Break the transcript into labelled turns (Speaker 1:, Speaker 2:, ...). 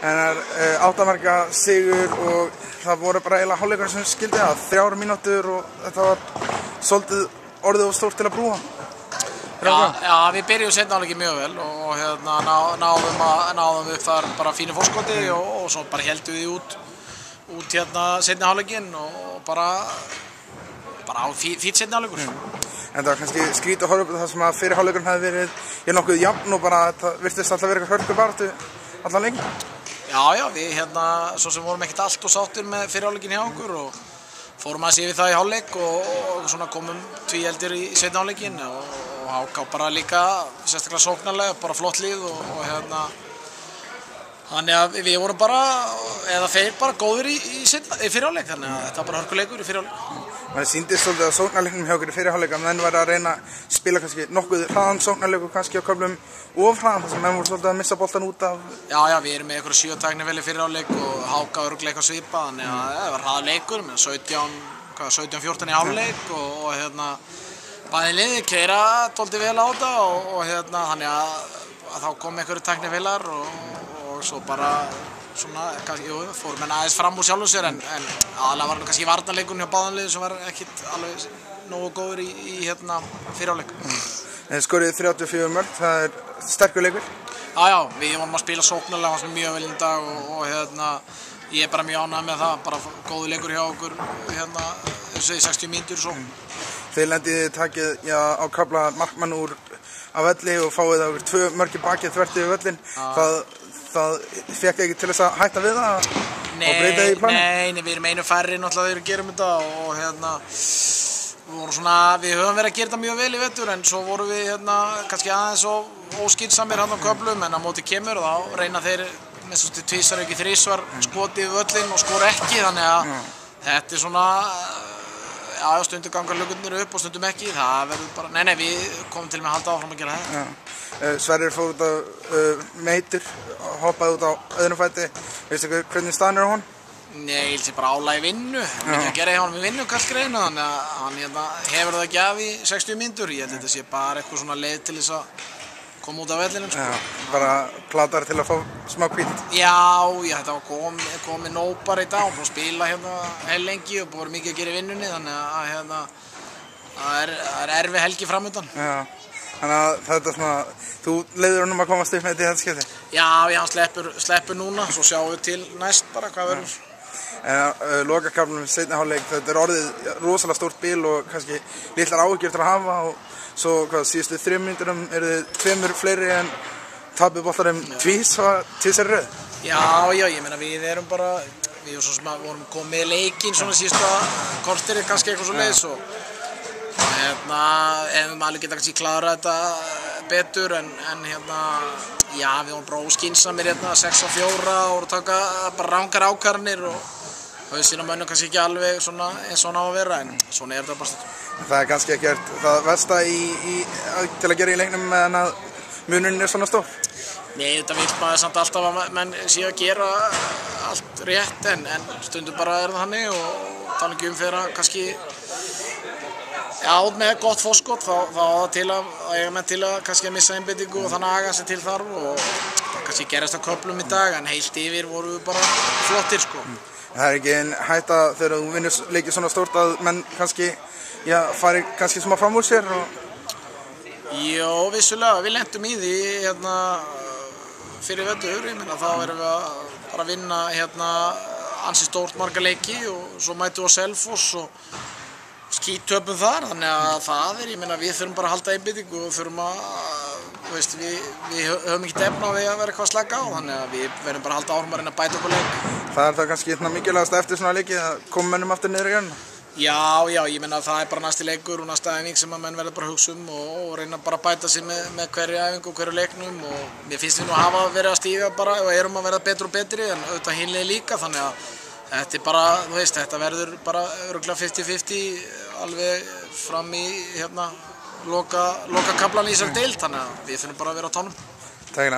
Speaker 1: En það 8 marka sigur og það voru bara eiginlega hálfleikar sem skildi það, 3 mínútur og þetta var svolítið orðið og stórt til að brúa.
Speaker 2: Já, við byrjum seinni hálfleiki mjög vel og hérna náðum upp þar bara fínu fórskoti og svo bara heldum við út hérna seinni hálfleikin og bara á fínn seinni hálfleikur.
Speaker 1: En það var kannski skrítið að horfa upp það sem að fyrir hálfleikurinn hefði verið nokkuð jafn og bara þetta virtist alltaf verið eitthvað hörkubaráttu allan leikinn.
Speaker 2: Já, við hérna svo sem vorum ekkert allt og sáttir með fyrir hálfleikin hjá okkur og fórum aðeins yfir það í hálfleik og svona komum tvíeldir í seinni hálfleikin og HK bara líka sérstaklega sóknarlega, bara flott lið og hérna þannig að við vorum bara, eða þeir bara góðir í fyrir hálfleik, þannig að þetta var bara hörkuleikur í fyrir hálfleik.
Speaker 1: Man sýndist svolítið að sóknarleiknum hjá okkur í fyrir hálfleik að menn væri að reyna að spila kannski nokkuð hraðan sóknarleiku kannski á köflum of hraðan þar sem menn voru svolítið að missa boltan út af.
Speaker 2: Já, við erum með einhverja 7 tæknivel í fyrir hálfleik og HK örugglega eitthvað svipað, þannig að það var hraður leikur með 17-14 í hálfleik og hérna bæði liðið keyra dálítið vel á þetta og hérna þannig að þá kom einhverju tæknivelar og svo bara svona, fórum menn aðeins fram úr sjálfum sér en aðalega var kannski varnarleikurinn hjá báðum liðum sem var ekkert alveg nógu góður í hérna fyrir hálfleik.
Speaker 1: Þið skoruðu 34 mörk, það er sterkur leikur.
Speaker 2: Já, við vorum að spila sóknarlega fannst mér mjög vel í dag og hérna ég er bara mjög ánægður með það, bara góður leikur hjá okkur hérna þessi 60 mínútur svo.
Speaker 1: Þið lendiði takið á kafla markmann úr af velli og fáið það 2 mörk í bakið þvert yfir völlin. Það fekk ekki til þess að hætta við það og breyta í plani?
Speaker 2: Nei, við erum einu færri náttúrulega þegar við gerum þetta og hérna við höfum verið að gera þetta mjög vel í vetur en svo vorum við hérna kannski aðeins og óskýrsamir hann á köflum en á móti kemur og þá reyna þeir með svona tvisvar ekki þrisvar skotið í völlin og skora ekki þannig að þetta er svona stundum gangar hlutirnir upp og stundum ekki, það verður bara, nei, við komum til með að halda áfram að gera þetta.
Speaker 1: Sverrir fór út á meitur, hoppaði út á öðrum fæti, veistu hvernig staðan er á hann?
Speaker 2: Nei, ég held sér bara álag í vinnu, mikið að gera hjá hann með vinnu kallgreinu, þannig að hann hefur það ekki af í 60 mínútur, ég held þetta sé bara eitthvað svona leið til þess að koma út af vellinum sko.
Speaker 1: Bara platar til að fá smá hvíld.
Speaker 2: Já, þetta var komið nóg bara í dag og búin að spila hérna heil lengi og búin mikið að gera í vinnunni þannig að hérna það er erfið helgi framöndan.
Speaker 1: Já, þannig að þetta svona, þú leiðir honum að komast upp með þetta í þetta skipti?
Speaker 2: Já, hann sleppur núna, svo sjáum við til næst bara hvað verður.
Speaker 1: Lokakaflunum seinni hálfleik, þetta er orðið rosalega stórt bil og kannski litlar áhyggjur til að hafa og svo síðustu 3 mínúturum eru þið 2 fleiri en tapið boltarum tvisvar röð.
Speaker 2: Já, ég meina við erum bara, við svo sem að vorum komið með leikinn svona síðustu korterið kannski eitthvað svo leiðis og hérna hefum alveg getað kannski klárað þetta betur en hérna, já við vorum bara óskynsamir hérna 6-4 og taka bara rangar ákvarðanir og hausinn á mönnum kannski ekki alveg svona eins og hann á að vera en svona er þetta bara stundum.
Speaker 1: Það er kannski ekkert það versta til að gera í leiknum meðan að munurinn er svona stór?
Speaker 2: Nei, þetta vil maður samt alltaf að menn sé að gera allt rétt en stundum bara er það hannig og tala ekki þegar kannski með gott fórskot þá það til að eiga menn til að kannski missa einbeitingu og þannig aga sig til þar og kannski gerast á köflum í dag en heilt yfir voru við bara flottir sko.
Speaker 1: Það er ekki einn hætta þegar þú vinnur leikið svona stórt að menn kannski fari kannski smá fram úr sér og...
Speaker 2: Jó, vissulega, við lentum í því hérna fyrir vetur, ég meina þá erum við að bara vinna hérna ansi stórt marga leiki og svo mætum við á Selfoss og skítöpum þar, þannig að það ég meina við þurfum bara að halda einbeitingu og þurfum að, við höfum ekkert efni á því að vera eitthvað að slaka á, þannig að við verðum bara að halda áfram að reyna að bæta okkur leik.
Speaker 1: Það er það kannski mikilvægast eftir svona leiki að koma mönnum aftur niður í jörðina?
Speaker 2: Já, ég meina það er bara næsti leikur og næsta æfing sem að menn verður bara að hugsa og reyna bara að bæta sig með hverju æfingu og hverju leiknum og mér finnst við nú að hafa verið að stíga bara og erum að verða betri og betri en auðvitað hinlega líka þannig að þetta er bara, þetta verður bara örugglega 50-50 alveg fram í hérna loka kaflan í þessari deild þannig að við þurfum bara að vera á tánum.
Speaker 1: Takk.